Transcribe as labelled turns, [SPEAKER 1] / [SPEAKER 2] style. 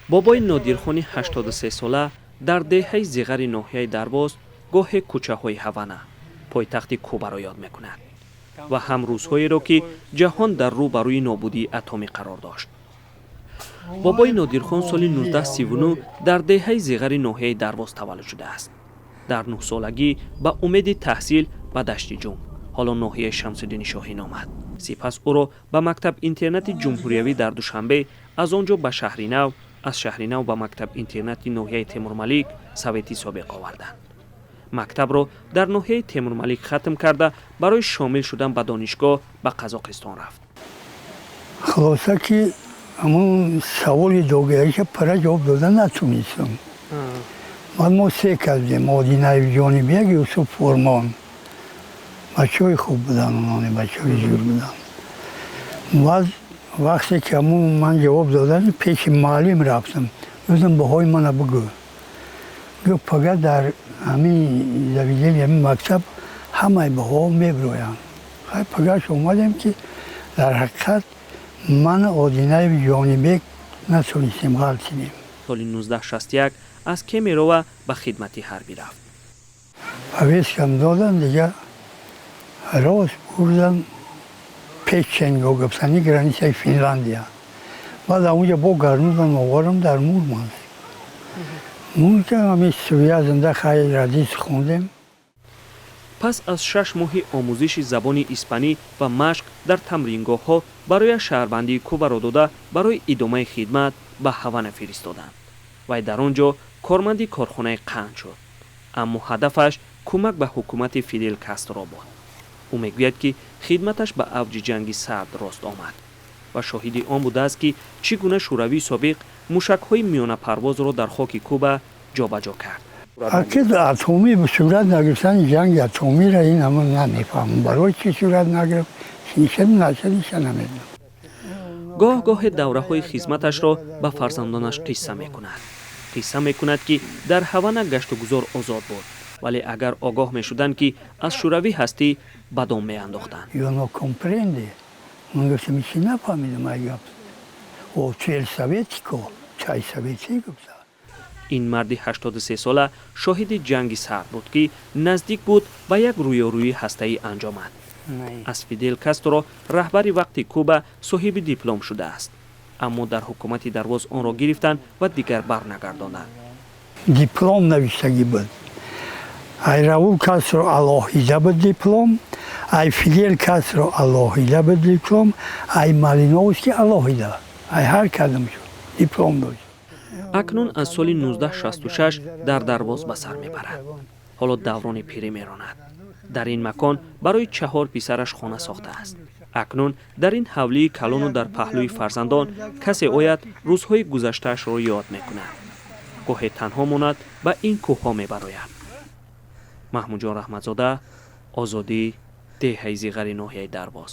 [SPEAKER 1] бобои нодирхони 83 сола дар деҳаи зиғари ноҳияи дарвоз гоҳе кӯчаҳои ҳавана пойтахти кубаро ёд мекунад ва ҳам рӯзҳоеро ки ҷаҳон дар рӯ ба рӯи нобудии атомӣ қарор дошт. бобои нодирхон соли 1939 дар деҳаи зиғари ноҳияи дарвоз таваллуд шудааст. дар 9 солагӣ ба умеди таҳсил ба дашти ҷум ҳоло ноҳияи Шамсуддини Шоҳин омад. сипас ӯро ба мактаб интернати ҷумҳуриявӣ дар Душанбе, аз он ҷо ба Шаҳри Нав, аз Шаҳри Нав ба мактаб интернати ноҳияи Темурмалик Советӣ собиқ оварданд. мактабро дар ноҳияи Темурмалик хатм карда барои шомил шудан ба донишгоҳ ба Қазоқистон рафт.
[SPEAKER 2] хулоса ки ҳамон саволи догиягиша пара ҷавоб дода натунистам. баъд мо се кардем, Одинаев ҷонибияк, Юсуф Фурмон. бачаҳои хуб будан, онони бачаҳои зур будан. баъд вақте ки ҳамон ман ҷавоб додам, пеши муаллим рафтам. гуфтам баҳои мана бигӯ. гуфт пага дар ҳамин заведени ҳамин мактаб ҳамаи баҳо мебироянд. хай пагаш омадем ки дар ҳақиқат ман Одинаев ҷонибек натонистем ғалтидем.
[SPEAKER 1] соли 1961 аз Кемерова ба хидмати ҳарбӣ рафт.
[SPEAKER 2] повесткам додан, дига рост бурдам Печенго, гуфтани границаи Финляндия. баъд онҷа богарнудан оварам дар Мурманск. мурдам ҳамин Суязанда хай радис хондем.
[SPEAKER 1] пас аз 6 моҳи омӯзиши забони испанӣ ва машқ дар тамрингоҳҳо барояш шаҳрвандии Кубаро дода барои идомаи хидмат ба Ҳавана фиристоданд. вай дар он ҷо корманди корхонаи қанд шуд. аммо ҳадафаш кӯмак ба ҳукумати Фидел Кастро буд. ӯ мегӯяд ки хидматаш ба авҷи ҷанги сард рост омад ва шоҳиди он будааст ки чӣ гуна шӯравии собиқ мушакҳои миёнапарвозро дар хоки Куба ҷобаҷо кард.
[SPEAKER 2] акид атомӣ сурат нагирифтани ҷанги атомиро ин ҳама намефаҳмам. барои чӣ сурат нагирифт, нишади намедонам.
[SPEAKER 1] гоҳ-гоҳе давраҳои хизматашро ба фарзандонаш қисса мекунад. қисса мекунад ки дар Ҳавана гаштугузор озод буд, вале агар огоҳ мешуданд ки аз шӯравӣ ҳастӣ ба дом меандохтанд.
[SPEAKER 2] Io non comprende. Ман гуфтам чӣ нафаҳмидам ай гап. О чел советико, чай советӣ гуфта.
[SPEAKER 1] ин марди 83 сола шоҳиди ҷанги сард буд ки наздик буд ба як рӯёрӯии ҳастаӣ анҷомад. аз Фидел Кастро раҳбари вақти Куба соҳиби диплом шудааст, аммо дар ҳукумати дарвоз онро гирифтанд ва дигар барнагардонанд.
[SPEAKER 2] диплом навиштагӣ буд. ай Раул Кастро алоҳида буд диплом, ай Фидел Кастро алоҳида буд диплом, ай Малиновский алоҳида. ай ҳар кадам шуд диплом дошт.
[SPEAKER 1] акнун аз соли 1966 дар дарвоз ба сар мебарад. ҳоло даврони пирӣ меронад. дар ин макон барои 4 писараш хона сохтааст. акнун дар ин ҳавлии калону дар паҳлӯи фарзандон касе ояд рӯзҳои гузаштаашро ёд мекунад. гоҳе танҳо монад ба ин кӯҳҳо мебарояд. маҳмудҷон раҳматзода, озодӣ, деҳаи зиғари ноҳияи дарвоз.